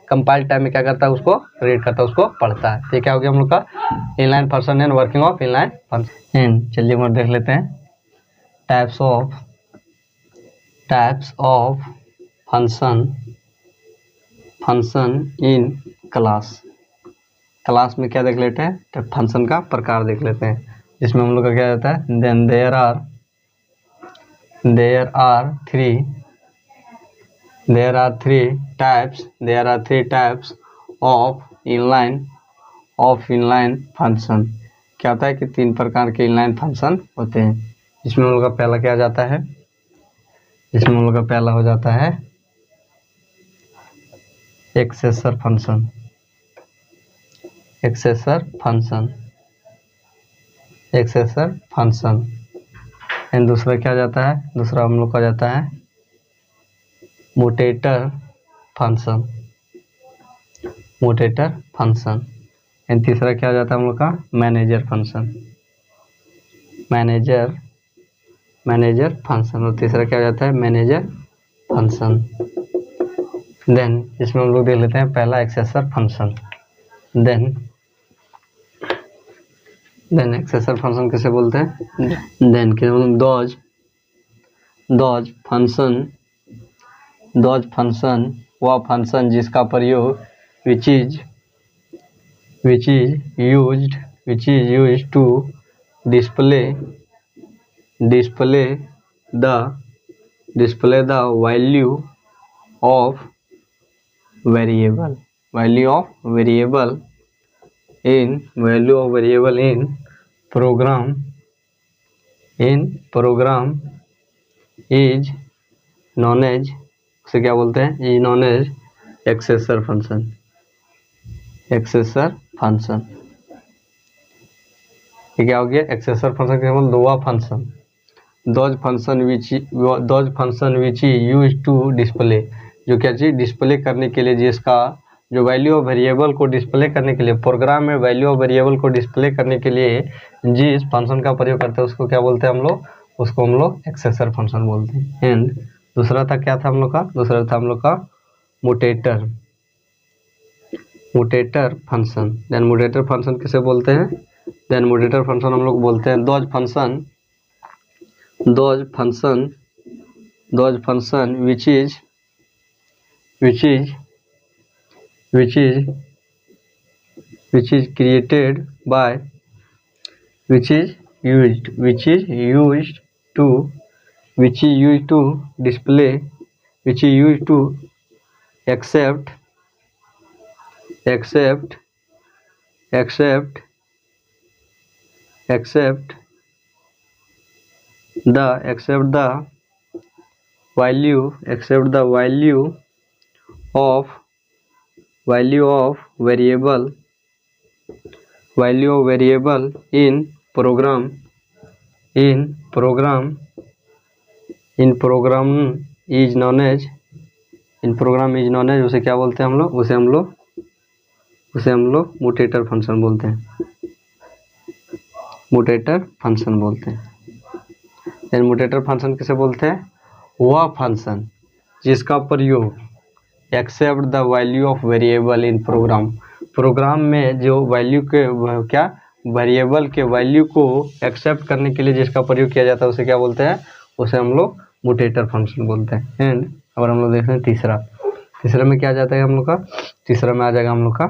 Compile time में क्या करता है, उसको रीड करता है, उसको पढ़ता है। तो क्या हो गया हम लोग का inline function and working of inline function. चलिए हम देख लेते हैं types of function in class में क्या देख लेते हैं, तो फंक्शन का प्रकार देख लेते हैं, जिसमें हम लोग का क्या जाता है, then there are three types of inline function. क्या होता है कि 3 प्रकार के इनलाइन फंक्शन होते हैं, जिसमें हम लोग का पहला क्या जाता है, जिसमें हम लोग का पहला हो जाता है एक्सेसर फंक्शन एंड दूसरा क्या जाता है, दूसरा हम लोग का जाता है मोटेटर फंक्शन एंड तीसरा क्या जाता है हम लोग का मैनेजर फंक्शन और तीसरा क्या जाता है मैनेजर फंक्शन। देन इसमें हम लोग देख लेते हैं पहला एक्सेसर फंक्शन। देन एक्सेसर फंक्शन किसे बोलते हैं, देन क्या दोज फंक्शन वह फंक्शन जिसका प्रयोग which is used to display the value of variable in program is known as, उसे क्या बोलते हैं, is known as accessor function. ये क्या हो गया, एक्सेसर फंक्शन क्या बोलते, दो function those function which use to display, जो क्या चीज डिस्प्ले करने के लिए, जिसका जो वैल्यू ऑफ वेरिएबल को डिस्प्ले करने के लिए, प्रोग्राम में वैल्यू ऑफ वेरिएबल को डिस्प्ले करने के लिए जिस फंक्शन का प्रयोग करते हैं उसको क्या बोलते हैं हम लोग, उसको हम लोग एक्सेसर फंक्शन बोलते हैं। एंड दूसरा था क्या था हम लोग का, दूसरा था हम लोग का मोटेटर फंक्शन। देन मोटेटर फंक्शन किसे बोलते हैं, देन मोटेटर फंक्शन हम लोग बोलते हैं those function which is created by which is used to display accept the value of variable in program is known as उसे क्या बोलते हैं हम लोग, उसे हम लोग मोटेटर फंक्शन बोलते हैं, देन मोटेटर फंक्शन किसे बोलते हैं, वह फंक्शन जिसका प्रयोग accept the value of variable in program में जो वैल्यू के क्या वेरिएबल के वैल्यू को एक्सेप्ट करने के लिए जिसका प्रयोग किया जाता है उसे क्या बोलते हैं, उसे हम लोग मोटेटर फंक्शन बोलते हैं। एंड अगर हम लोग देख रहे हैं तीसरा में क्या जाता है हम लोग का, तीसरा में आ जाएगा हम लोग का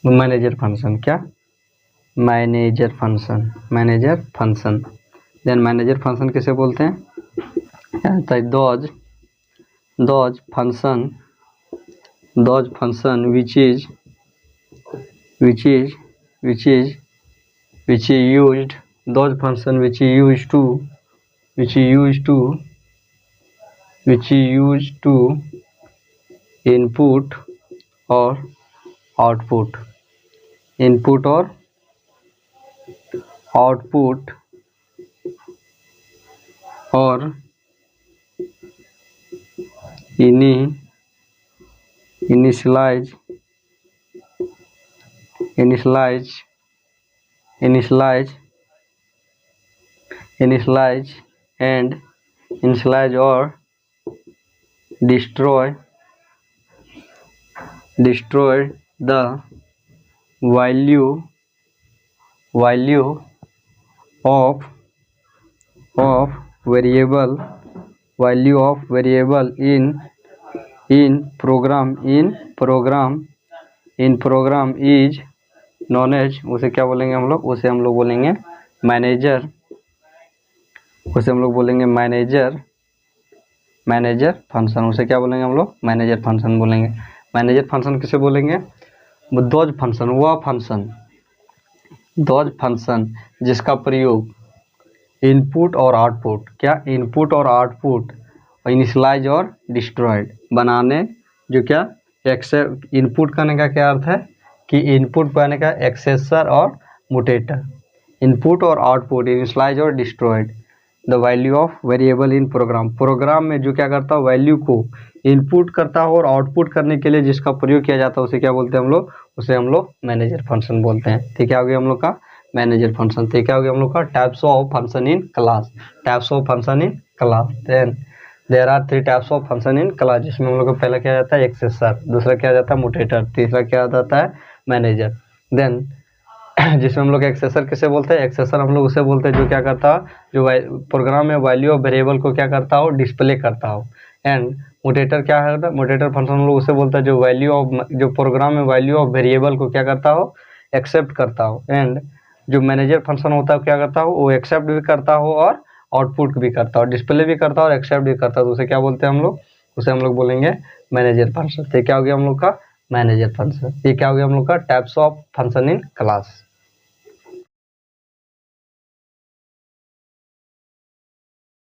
मैनेजर फंक्शन। क्या, manager function. Then manager function किसे बोलते हैं, those function which is used to input or output or initialize or destroy destroyed the value of variable in program is known as, उसे क्या बोलेंगे हम लोग, उसे हम लोग बोलेंगे मैनेजर, मैनेजर फंक्शन, उसे क्या बोलेंगे हम लोग, मैनेजर फंक्शन बोलेंगे। मैनेजर फंक्शन किसे बोलेंगे, दोज फंक्शन, वह फंक्शन जिसका प्रयोग इनपुट और आउटपुट, क्या इनपुट और आउटपुट इनिशियलाइज और डिस्ट्रॉयड बनाने, जो क्या एक्सेप्ट, इनपुट करने का क्या अर्थ है कि इनपुट करने का एक्सेसर और मुटेटर, इनपुट और आउटपुट इनिशियलाइज और destroyed the value of variable in program में जो क्या करता हो, वैल्यू को इनपुट करता हो और आउटपुट करने के लिए जिसका प्रयोग किया जाता है उसे क्या बोलते हैं हम लोग, उसे हम लोग मैनेजर फंक्शन बोलते हैं। ठीक है, हो गया हम लोग का मैनेजर फंक्शन। ठीक है, हो गया हम लोग का types of function in class, then there are 3 types of function in class, जिसमें हम लोग का पहला क्या जाता है एक्सेसर, दूसरा क्या जाता है मुटेटर, तीसरा क्या जाता है मैनेजर। देन जिसमें हम लोग एक्सेसर किसे बोलते हैं, एक्सेसर हम लोग उसे बोलते हैं जो क्या करता हो, जो प्रोग्राम में वैल्यू ऑफ वेरिएबल को क्या करता हो, डिस्प्ले करता हो। एंड मुटेटर क्या है, मुटेटर फंक्शन हम लोग उसे बोलते हैं जो वैल्यू ऑफ, जो प्रोग्राम में वैल्यू ऑफ वेरिएबल को क्या करता हो, एक्सेप्ट करता हो। एंड जो मैनेजर फंक्शन होता है क्या करता हो, वो एक्सेप्ट भी करता हो और आउटपुट भी करता हो, डिस्प्ले भी करता हो और एक्सेप्ट भी करता हो, तो उसे क्या बोलते हैं हम लोग, उसे हम लोग बोलेंगे मैनेजर फंक्शन। तो क्या हो गया हम लोग का मैनेजर फंक्शन। ये क्या हो गया हम लोग का types of function in class.